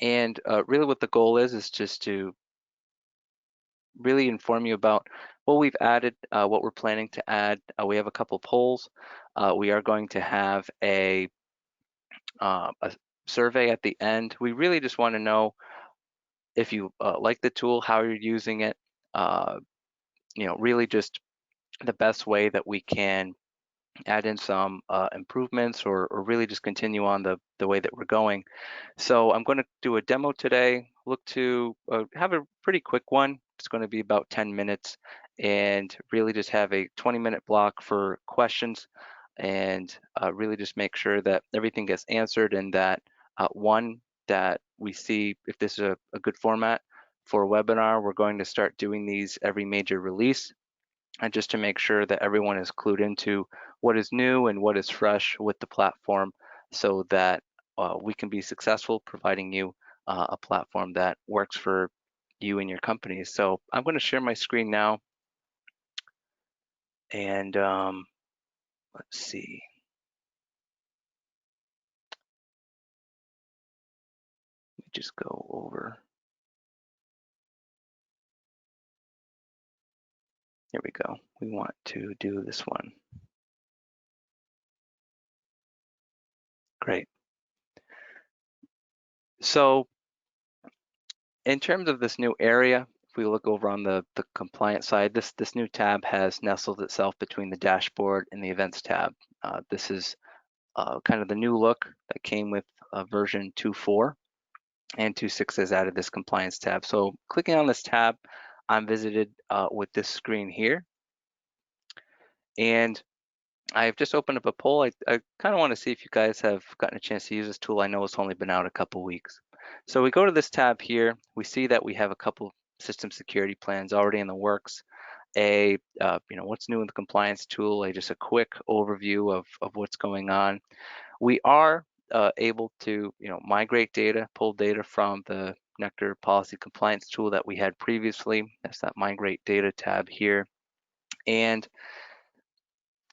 And really what the goal is just to really inform you about what we've added, what we're planning to add. We have a couple polls. We are going to have a survey at the end. We really just want to know if you like the tool, how you're using it, really just the best way that we can add in some improvements or really just continue on the way that we're going. So I'm going to do a demo today, look to have a pretty quick one. It's going to be about 10 minutes and really just have a 20-minute block for questions and really just make sure that everything gets answered and that that we see if this is a good format for a webinar. We're going to start doing these every major release and just to make sure that everyone is clued into what is new and what is fresh with the platform so that we can be successful providing you a platform that works for you and your company. So I'm going to share my screen now and let's see. Let me just go over. Here we go. We want to do this one. Great. So in terms of this new area, if we look over on the compliance side, this new tab has nestled itself between the dashboard and the events tab. This is kind of the new look that came with version 2.4, and 2.6 has added this compliance tab. So clicking on this tab, I'm visited with this screen here. And I've just opened up a poll. I kind of want to see if you guys have gotten a chance to use this tool. I know it's only been out a couple weeks. So we go to this tab here. We see that we have a couple system security plans already in the works. What's new in the compliance tool, just a quick overview of what's going on. We are able to, migrate data, pull data from the NeQter policy compliance tool that we had previously. That's that migrate data tab here. And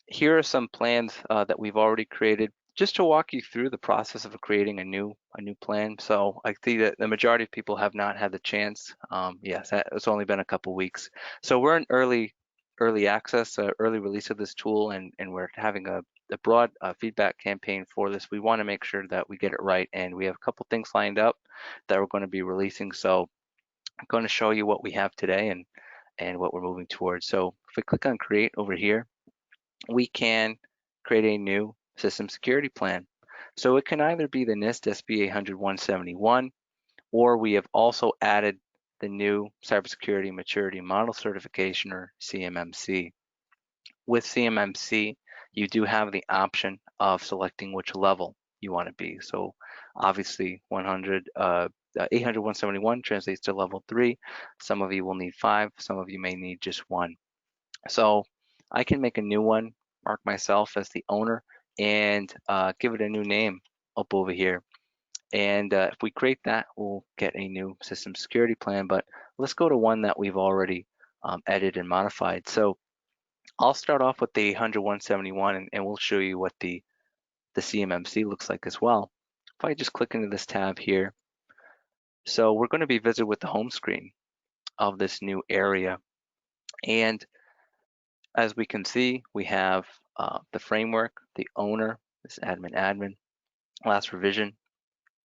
here are some plans that we've already created just to walk you through the process of creating a new plan. So I see that the majority of people have not had the chance. Yes, it's only been a couple weeks. So we're in early access, early release of this tool, and we're having a broad feedback campaign for this. We want to make sure that we get it right, and we have a couple things lined up that we're going to be releasing. So I'm going to show you what we have today and what we're moving towards. So if we click on create over here, we can create a new system security plan. So it can either be the NIST SP 171, or we have also added the new Cybersecurity Maturity Model Certification, or CMMC. With CMMC, you do have the option of selecting which level you want to be. So obviously 800-171 translates to level 3. Some of you will need 5, some of you may need just 1. So I can make a new one, mark myself as the owner, and give it a new name up over here. And if we create that, we'll get a new system security plan, but let's go to one that we've already edited and modified. So I'll start off with the 800-171 and we'll show you what the CMMC looks like as well. If I just click into this tab here, so we're going to be visited with the home screen of this new area. And as we can see, we have the framework, the owner, this admin, last revision,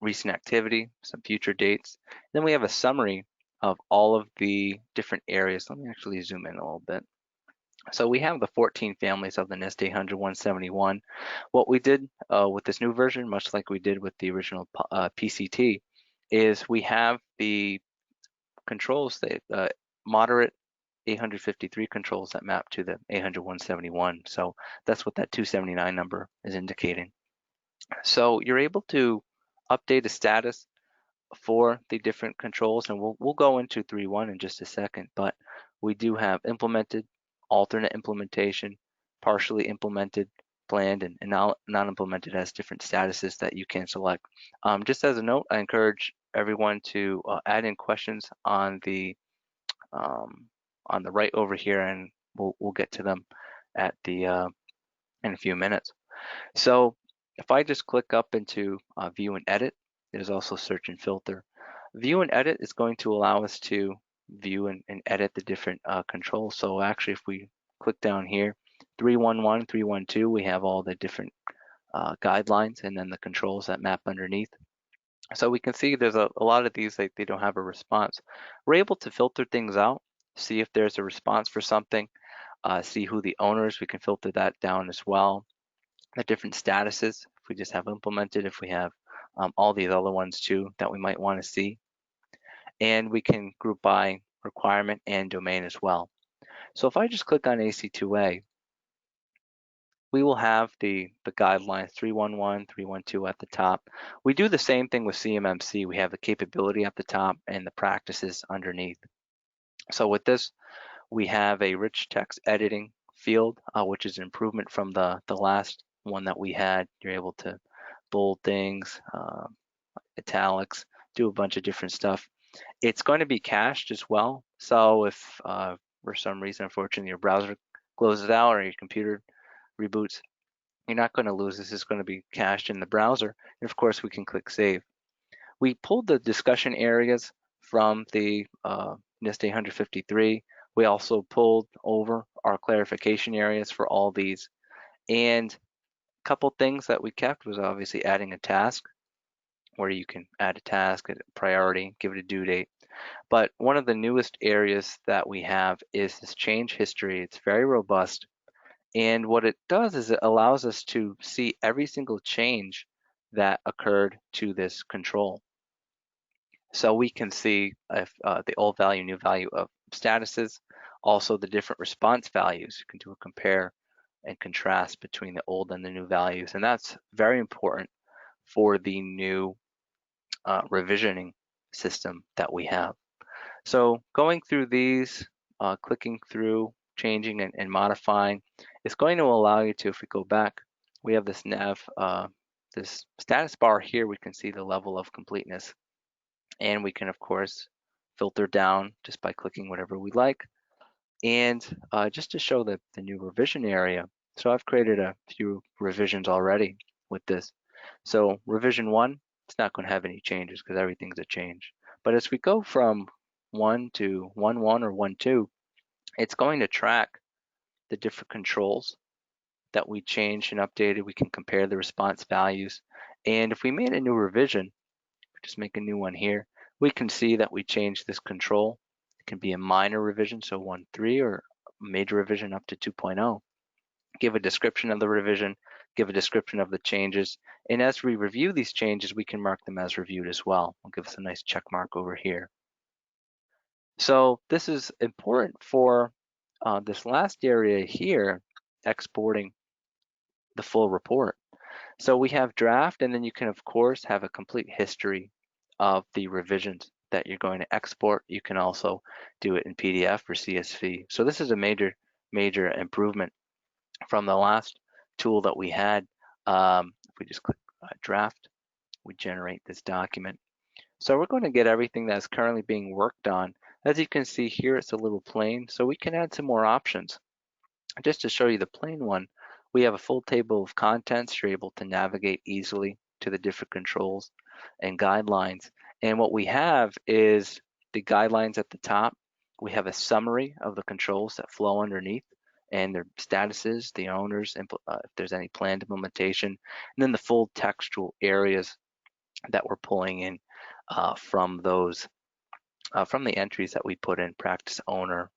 recent activity, some future dates. Then we have a summary of all of the different areas. Let me actually zoom in a little bit. So we have the 14 families of the NIST 800-171. What we did with this new version, much like we did with the original PCT, is we have the controls, the moderate 853 controls that map to the 800-171. So that's what that 279 number is indicating. So you're able to update the status for the different controls, and we'll go into 3.1 in just a second, but we do have implemented, alternate implementation, partially implemented, planned, and non-implemented has different statuses that you can select. Just as a note, I encourage everyone to add in questions on the right over here, and we'll get to them at the in a few minutes. So if I just click up into view and edit, there's also search and filter. View and edit is going to allow us to view and edit the different controls. So actually, if we click down here, 311, 312, we have all the different guidelines and then the controls that map underneath. So we can see there's a lot of these, like they don't have a response. We're able to filter things out, see if there's a response for something, see who the owners, we can filter that down as well. The different statuses, if we just have implemented, if we have all these other ones too that we might want to see. And we can group by requirement and domain as well. So if I just click on AC2A, we will have the guidelines 311, 312 at the top. We do the same thing with CMMC. We have the capability at the top and the practices underneath. So with this, we have a rich text editing field, which is an improvement from the last one that we had. You're able to bold things, italics, do a bunch of different stuff. It's going to be cached as well. So if for some reason, unfortunately, your browser closes out or your computer reboots, you're not going to lose this. It's going to be cached in the browser. And of course, we can click save. We pulled the discussion areas from the NIST 853. We also pulled over our clarification areas for all these. And a couple things that we kept was obviously adding a task, where you can add a task, a priority, give it a due date. But one of the newest areas that we have is this change history. It's very robust. And what it does is it allows us to see every single change that occurred to this control. So we can see if the old value, new value of statuses, also the different response values. You can do a compare and contrast between the old and the new values. And that's very important for the new revisioning system that we have. So going through these, clicking through, changing and modifying, it's going to allow you to, if we go back, we have this nav, this status bar here, we can see the level of completeness. And we can, of course, filter down just by clicking whatever we like. And just to show the new revision area, so I've created a few revisions already with this. So revision 1, it's not going to have any changes because everything's a change. But as we go from 1 to 1.1 or 1.2, it's going to track the different controls that we changed and updated. We can compare the response values. And if we made a new revision, just make a new one here, we can see that we changed this control. It can be a minor revision, so 1.3, or a major revision up to 2.0. Give a description of the revision, give a description of the changes, and as we review these changes, we can mark them as reviewed as well. We'll give us a nice check mark over here. So this is important for this last area here, exporting the full report. So we have draft, and then you can, of course, have a complete history of the revisions that you're going to export. You can also do it in PDF or CSV. So this is a major improvement from the last tool that we had. If we just click draft, we generate this document. So we're going to get everything that's currently being worked on. As you can see here, it's a little plain, so we can add some more options. Just to show you the plain one, we have a full table of contents. You're able to navigate easily to the different controls and guidelines. And what we have is the guidelines at the top. We have a summary of the controls that flow underneath and their statuses, the owners, if there's any planned implementation, and then the full textual areas that we're pulling in from those, from the entries that we put in, practice owner,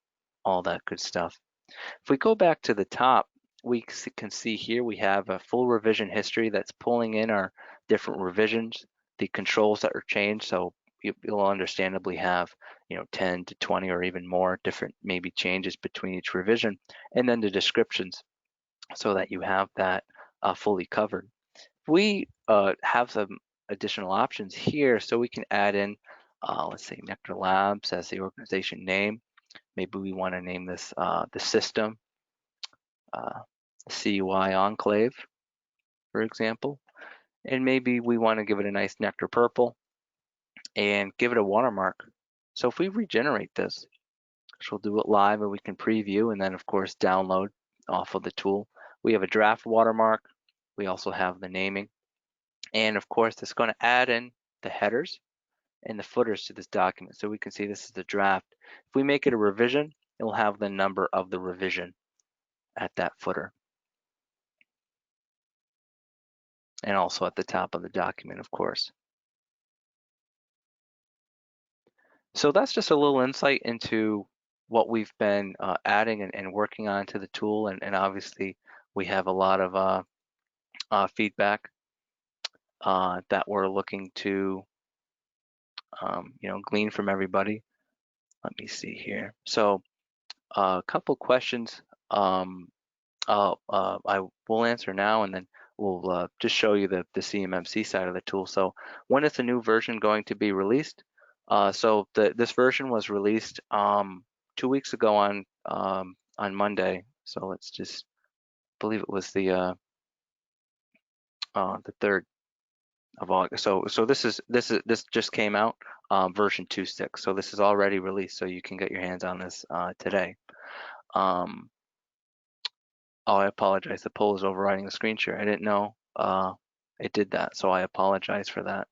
all that good stuff. If we go back to the top, we can see here we have a full revision history that's pulling in our different revisions, the controls that are changed. So you'll understandably have 10 to 20 or even more different maybe changes between each revision, and then the descriptions so that you have that fully covered. We have some additional options here, so we can add in, let's say, NeQter Labs as the organization name. Maybe we want to name this the system, CUI Enclave, for example. And maybe we want to give it a nice NeQter purple and give it a watermark. So if we regenerate this, which we'll do it live, and we can preview and then of course download off of the tool. We have a draft watermark. We also have the naming. And of course, it's going to add in the headers and the footers to this document. So we can see this is the draft. If we make it a revision, it will have the number of the revision at that footer. And also at the top of the document, of course. So that's just a little insight into what we've been adding and working on to the tool. And obviously, we have a lot of feedback that we're looking to glean from everybody. Let me see here. So a couple questions I will answer now, and then we'll just show you the CMMC side of the tool. So when is the new version going to be released? So this version was released 2 weeks ago on Monday. So let's just believe it was the 3rd of August. So this just came out, version 2.6. So this is already released, so you can get your hands on this today. Oh, I apologize. The poll is overriding the screen share. I didn't know it did that, so I apologize for that.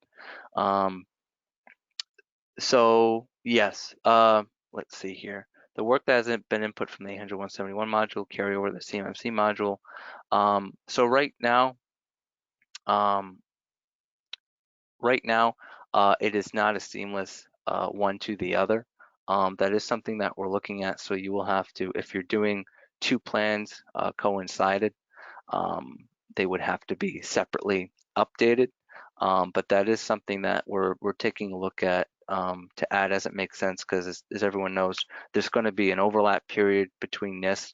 So yes, let's see here. The work that hasn't been input from the 800.171 module carry over to the CMMC module. So right now, it is not a seamless one to the other. That is something that we're looking at. So you will have to, if you're doing two plans coincided, they would have to be separately updated. But that is something that we're taking a look at to add as it makes sense, because as everyone knows, there's going to be an overlap period between NIST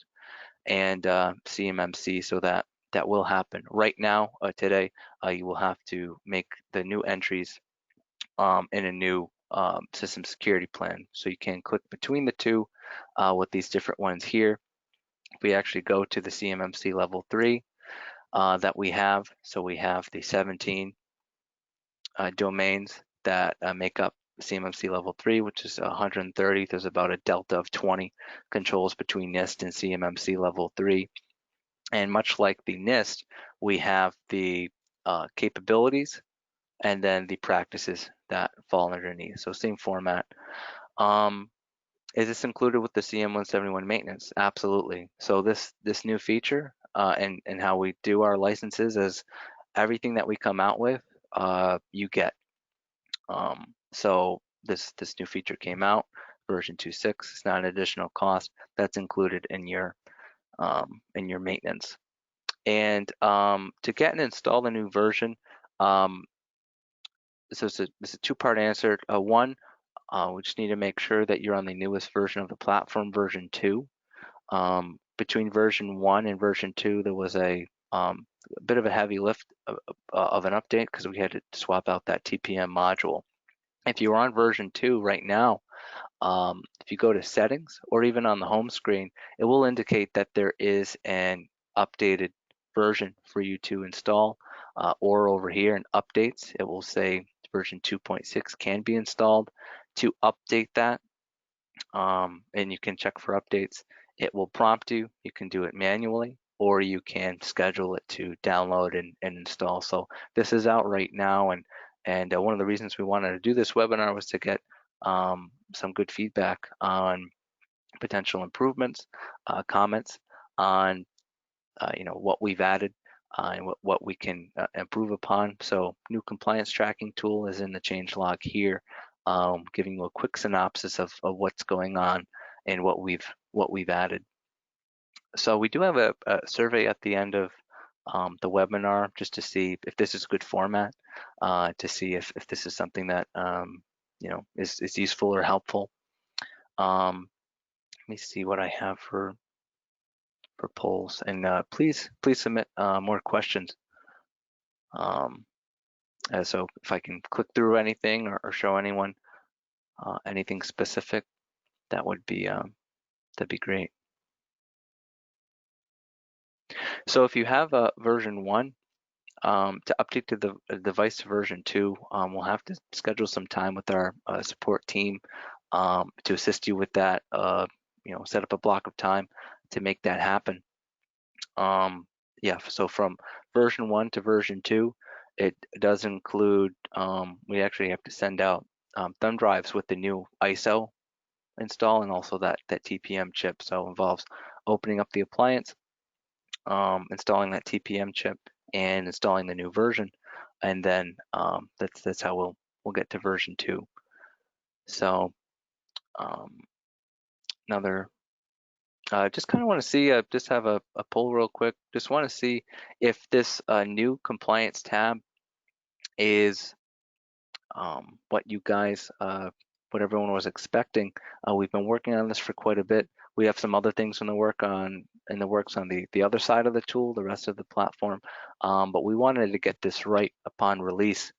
and CMMC, so that will happen. Right now, today, you will have to make the new entries in a new system security plan. So you can click between the two with these different ones here. If we actually go to the CMMC level 3 that we have, so we have the 17 domains that make up CMMC level 3, which is 130. There's about a delta of 20 controls between NIST and CMMC level 3. And much like the NIST, we have the capabilities and then the practices that fall underneath. So same format. Is this included with the CM171 maintenance? Absolutely. So this new feature and how we do our licenses is everything that we come out with, you get. So this new feature came out, version 2.6. It's not an additional cost. That's included in your maintenance. And to get and install the new version, so it's a two-part answer. One, we just need to make sure that you're on the newest version of the platform, version 2. Between version 1 and version 2, there was a bit of a heavy lift of an update because we had to swap out that TPM module. If you're on version 2 right now, if you go to settings or even on the home screen, it will indicate that there is an updated version for you to install, or over here in updates, it will say version 2.6 can be installed. To update that, and you can check for updates, it will prompt you. You can do it manually, or you can schedule it to download and install. So this is out right now, and one of the reasons we wanted to do this webinar was to get some good feedback on potential improvements, comments on what we've added and what we can improve upon. So new compliance tracking tool is in the change log here, giving you a quick synopsis of what's going on and what we've added. So we do have a survey at the end of the webinar, just to see if this is a good format, to see if this is something that is useful or helpful. Let me see what I have for polls, and please submit more questions. So if I can click through anything or show anyone anything specific, that would be that'd be great. So if you have a version 1, to update to the device to version 2, we'll have to schedule some time with our support team to assist you with that. Set up a block of time to make that happen. Yeah, so from version 1 to version 2, it does include, we actually have to send out thumb drives with the new ISO install and also that TPM chip. So it involves opening up the appliance, installing that TPM chip, and installing the new version, and then that's how we'll get to version 2. So another just kind of want to see, just have a poll real quick. Just want to see if this new compliance tab is what you guys, what everyone was expecting. We've been working on this for quite a bit. We have some other things in the works on the other side of the tool, the rest of the platform, but we wanted to get this right upon release,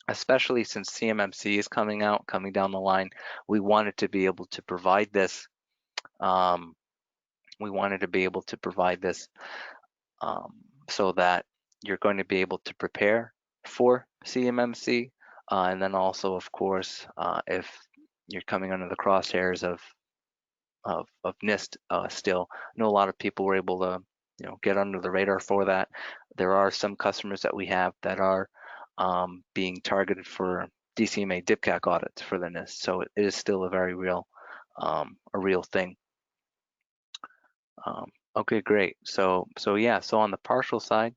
especially since CMMC is coming down the line. We wanted to be able to provide this. We wanted to be able to provide this so that you're going to be able to prepare for CMMC, and then also, of course, if you're coming under the crosshairs of NIST still. I know a lot of people were able to, get under the radar for that. There are some customers that we have that are being targeted for DCMA DIPCAC audits for the NIST, so it is still a very real, a real thing. Okay, great. So yeah, so on the partial side,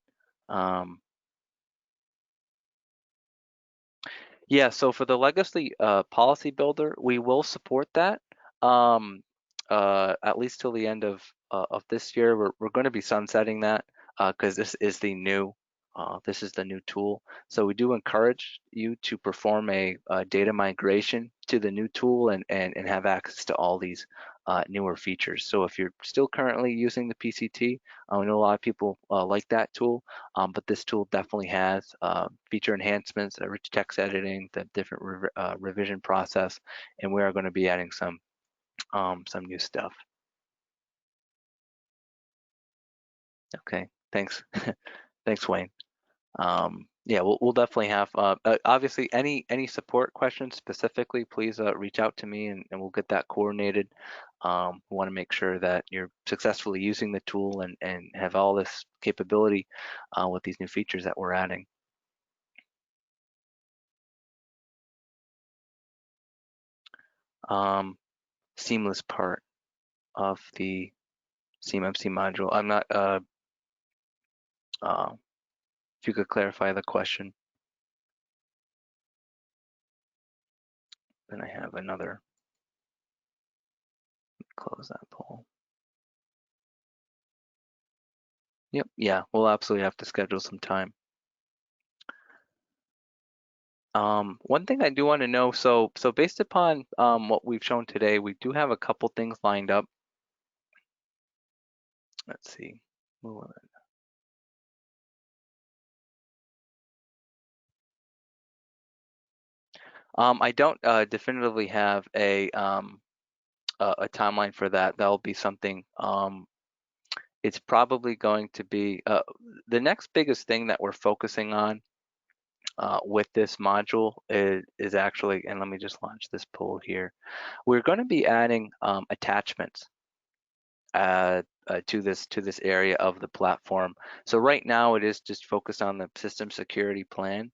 yeah, so for the legacy policy builder, we will support that at least till the end of this year. We're going to be sunsetting that because this is the new tool. So we do encourage you to perform a data migration to the new tool and have access to all these newer features. So if you're still currently using the PCT, I know a lot of people like that tool, but this tool definitely has feature enhancements, rich text editing, the different revision process, and we are going to be adding some new stuff. Okay, thanks, thanks, Wayne. Yeah, we'll definitely have obviously any support questions specifically, please reach out to me and we'll get that coordinated. We want to make sure that you're successfully using the tool and have all this capability with these new features that we're adding. Seamless part of the CMMC module. I'm not, if you could clarify the question. Then I have another, close that poll. Yep, yeah, we'll absolutely have to schedule some time. One thing I do want to know, so based upon what we've shown today, we do have a couple things lined up. Let's see. I don't definitively have a timeline for that. That'll be something. It's probably going to be the next biggest thing that we're focusing on with this module is actually, and let me just launch this poll here. We're going to be adding attachments to this area of the platform. So right now it is just focused on the system security plan,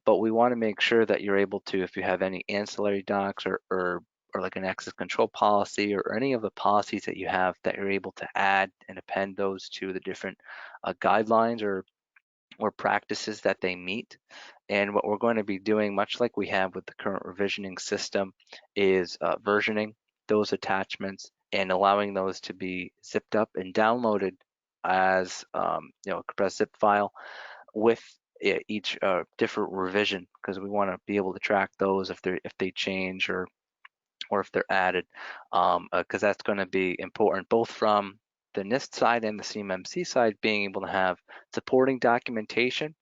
but we want to make sure that you're able to, if you have any ancillary docs or like an access control policy or any of the policies that you have, that you're able to add and append those to the different guidelines or practices that they meet. And what we're going to be doing, much like we have with the current revisioning system, is versioning those attachments and allowing those to be zipped up and downloaded as a compressed zip file with each different revision, because we want to be able to track those if they change or if they're added, because that's going to be important both from the NIST side and the CMMC side, being able to have supporting documentation,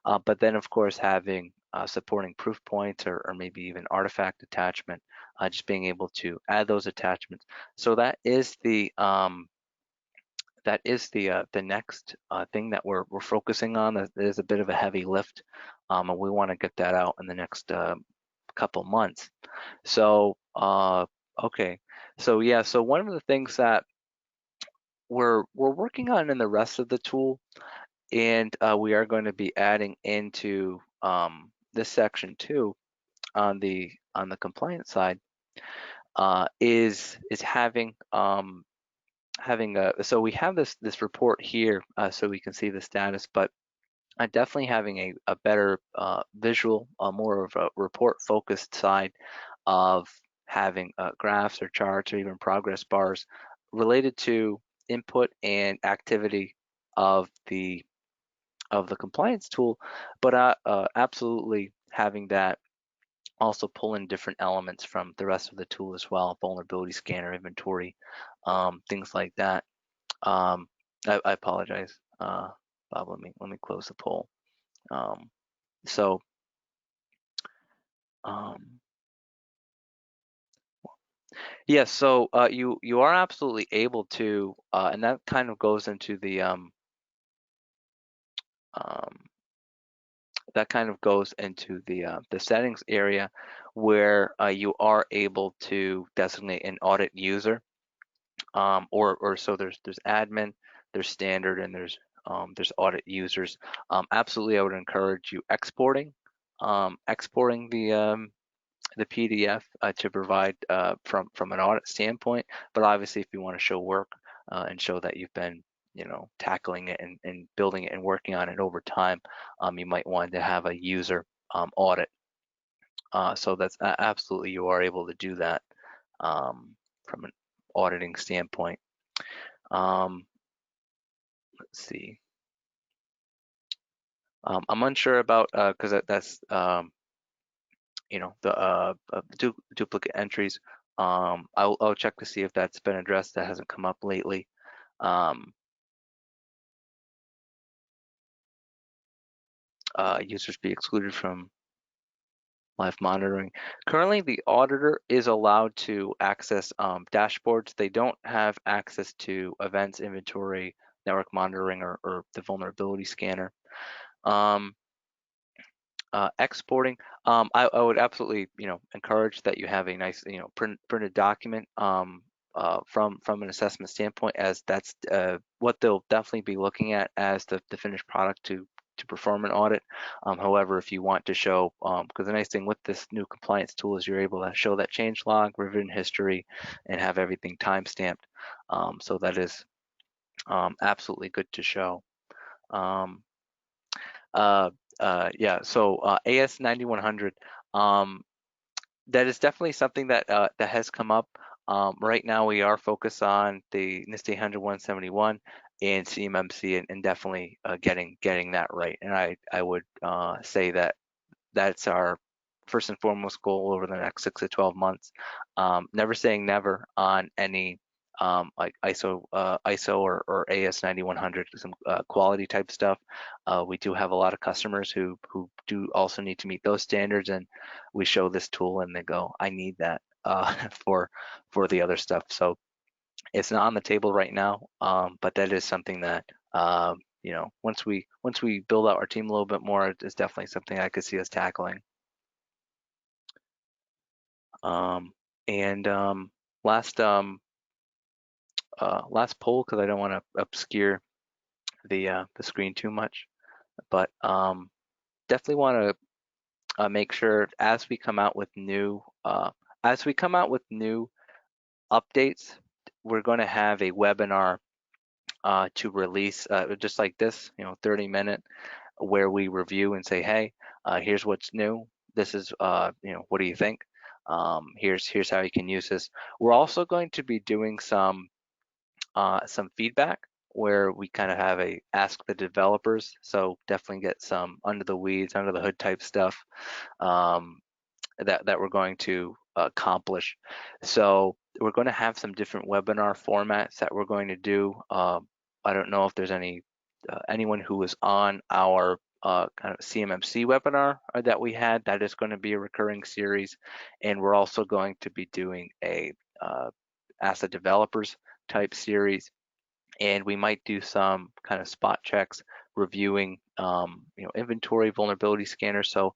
but then of course having supporting proof points or maybe even artifact attachment, just being able to add those attachments. So that is the next thing that we're focusing on. That is a bit of a heavy lift, and we want to get that out in the next couple months. So okay, so yeah, so one of the things that we're working on in the rest of the tool, and we are going to be adding into this section too, on the compliance side is having so we have this report here so we can see the status, but definitely having a better visual, more of a report focused side of having graphs or charts or even progress bars related to input and activity of the compliance tool, but absolutely having that also pull in different elements from the rest of the tool as well, vulnerability scanner, inventory, things like that. I apologize, Bob. Let me close the poll. Um, so um, yeah, so you are absolutely able to, and that kind of goes into um, the settings area where you are able to designate an audit user, or so there's admin, there's standard, and there's audit users. Absolutely, I would encourage you exporting the PDF to provide from an audit standpoint. But obviously, if you want to show work and show that you've been tackling it and building it and working on it over time, you might want to have a user audit. So that's absolutely, you are able to do that from an auditing standpoint. Let's see. I'm unsure about because that's the duplicate entries. I'll check to see if that's been addressed. That hasn't come up lately. Users be excluded from live monitoring. Currently, the auditor is allowed to access dashboards. They don't have access to events, inventory, network monitoring, or the vulnerability scanner. Exporting, I would absolutely, encourage that you have a nice, printed document from an assessment standpoint, as that's what they'll definitely be looking at as the finished product to perform an audit. However, if you want to show, because the nice thing with this new compliance tool is you're able to show that change log, revision history, and have everything time stamped. So that is absolutely good to show. Yeah, so AS 9100, that is definitely something that that has come up. Right now, we are focused on the NIST 800 171 and CMMC, and definitely getting that right. And I would say that that's our first and foremost goal over the next 6 to 12 months. Never saying never on any like ISO or AS 9100, some quality type stuff. We do have a lot of customers who do also need to meet those standards, and we show this tool and they go, I need that for the other stuff. So it's not on the table right now, but that is something that once we build out our team a little bit more, it's definitely something I could see us tackling. And last last poll, because I don't want to obscure the screen too much, but definitely want to make sure as we come out with new updates, we're going to have a webinar to release just like this, 30-minute, where we review and say, hey, here's what's new. This is, what do you think? Here's how you can use this. We're also going to be doing some feedback where we kind of have a ask the developers. So definitely get some under the weeds, under the hood type stuff that we're going to accomplish. So we're going to have some different webinar formats that we're going to do. I don't know if there's anyone who was on our kind of CMMC webinar that we had. That is going to be a recurring series, and we're also going to be doing a Ask the Developers type series, and we might do some kind of spot checks reviewing inventory, vulnerability scanner. So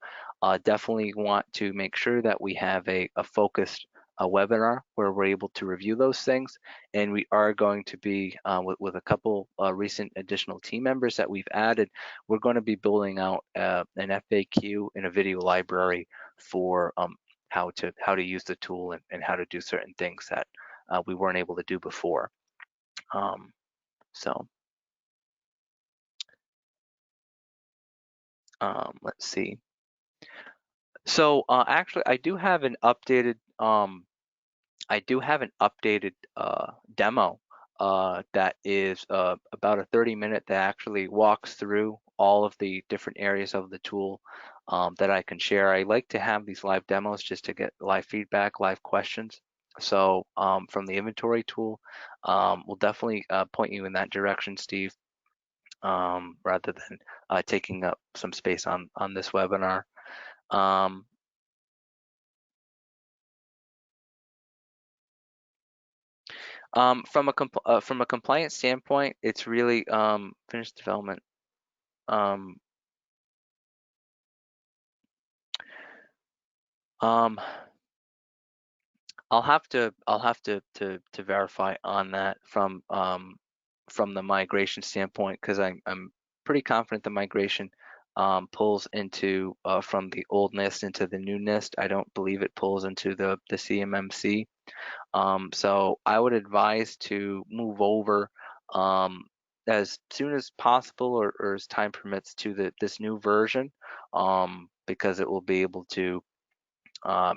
definitely want to make sure that we have a focused webinar where we're able to review those things. And we are going to be with a couple recent additional team members that we've added, we're going to be building out an FAQ and a video library for how to use the tool and how to do certain things that we weren't able to do before. So let's see. So actually, I do have an updated demo that is about a 30-minute that actually walks through all of the different areas of the tool that I can share. I like to have these live demos just to get live feedback, live questions. So from the inventory tool, we'll definitely point you in that direction, Steve, rather than taking up some space on this webinar. Um, from a compliance standpoint, it's really finished development. Um, um, I'll have to verify on that from the migration standpoint, because I'm pretty confident the migration pulls into from the old NIST into the new NIST. I don't believe it pulls into the CMMC. So I would advise to move over as soon as possible, or as time permits, to this new version, because it will be able to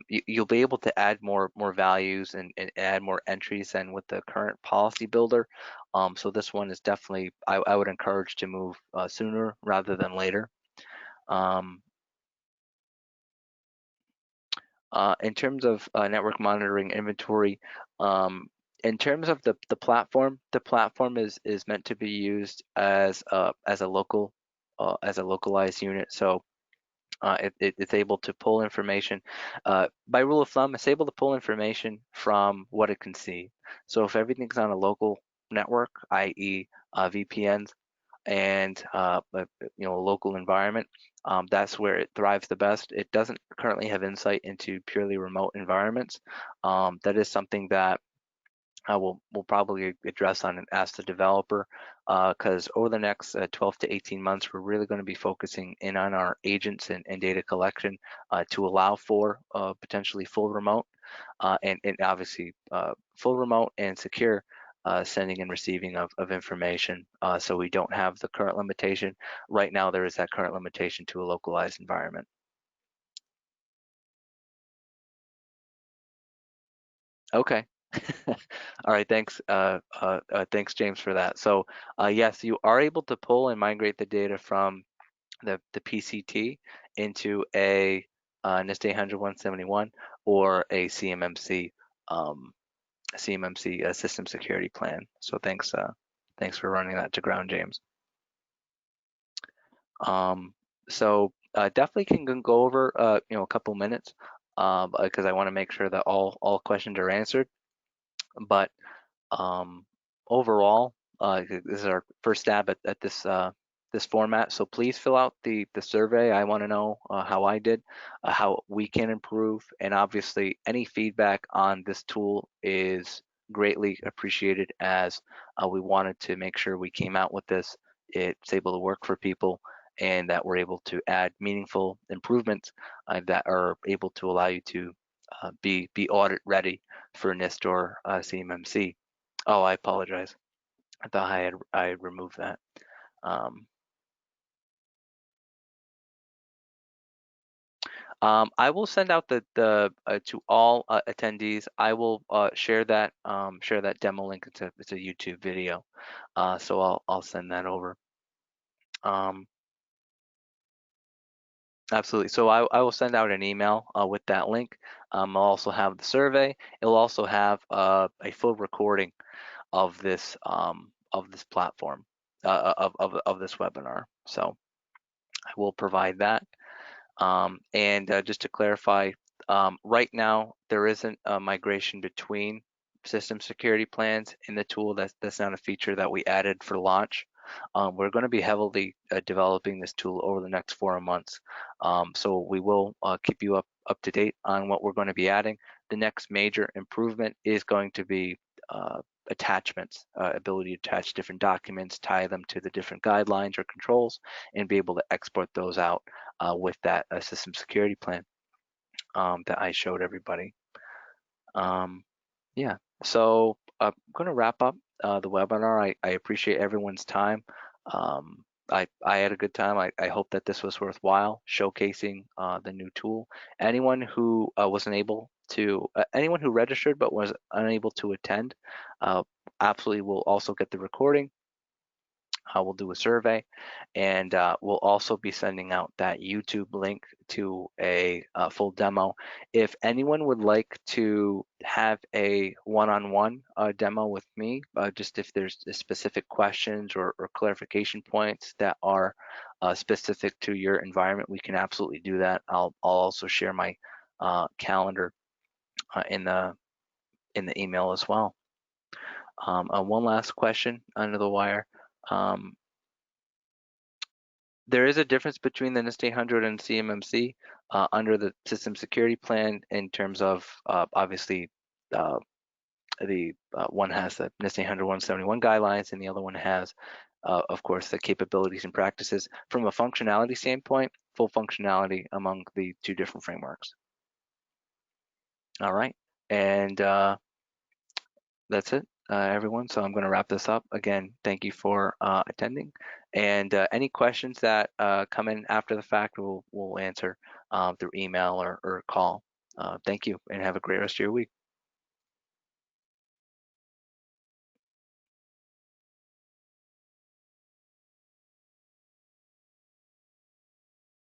you'll be able to add more values and add more entries than with the current policy builder. So this one is definitely, I would encourage to move sooner rather than later. Um, in terms of network monitoring inventory, in terms of the platform, is meant to be used as a localized unit. So it's able to pull information. By rule of thumb, it's able to pull information from what it can see. So if everything's on a local network, i.e. VPNs, and a local environment, that's where it thrives the best. It doesn't currently have insight into purely remote environments. That is something that we'll probably address on and ask the developer, because over the next 12 to 18 months, we're really going to be focusing in on our agents and data collection to allow for potentially full remote and obviously full remote and secure sending and receiving of information. So we don't have the current limitation. Right now, there is that current limitation to a localized environment. Okay. All right, thanks. Thanks, James, for that. So, yes, you are able to pull and migrate the data from the PCT into a NIST 800-171 or a CMMC system security plan. So thanks for running that to ground, James. So definitely can go over a couple minutes because I want to make sure that all questions are answered. But overall, this is our first stab at this format. So please fill out the survey. I want to know how I did, how we can improve, and obviously any feedback on this tool is greatly appreciated, as we wanted to make sure we came out with this. It's able to work for people, and that we're able to add meaningful improvements that are able to allow you to be audit ready for NIST or CMMC. Oh, I apologize. I thought I had removed that. Um, I will send out the to all attendees. I will share that demo link. It's a YouTube video, so I'll send that over. Absolutely. So I will send out an email with that link. I'll also have the survey. It'll also have a full recording of this platform of this webinar. So I will provide that. And just to clarify, right now there isn't a migration between system security plans in the tool. That's not a feature that we added for launch. We're going to be heavily developing this tool over the next 4 months. So we will keep you up to date on what we're going to be adding. The next major improvement is going to be attachments, ability to attach different documents, tie them to the different guidelines or controls, and be able to export those out with that system security plan. that I showed everybody. Yeah, so I'm going to wrap up the webinar. I appreciate everyone's time. I had a good time. I hope that this was worthwhile, showcasing the new tool. Anyone who wasn't able to, anyone who registered but was unable to attend, uh, absolutely will also get the recording. We'll do a survey, and we'll also be sending out that YouTube link to a full demo. If anyone would like to have a one-on-one demo with me, just if there's specific questions or clarification points that are specific to your environment, we can absolutely do that. I'll also share my calendar in the email as well. One last question under the wire. There is a difference between the NIST 800 and CMMC under the system security plan in terms of obviously uh, the one has the NIST 800 171 guidelines and the other one has, of course, the capabilities and practices. From a functionality standpoint, full functionality among the two different frameworks. All right, and that's it, everyone. So I'm going to wrap this up. Again, thank you for attending. And any questions that come in after the fact, we'll answer through email or call. Thank you, and have a great rest of your week.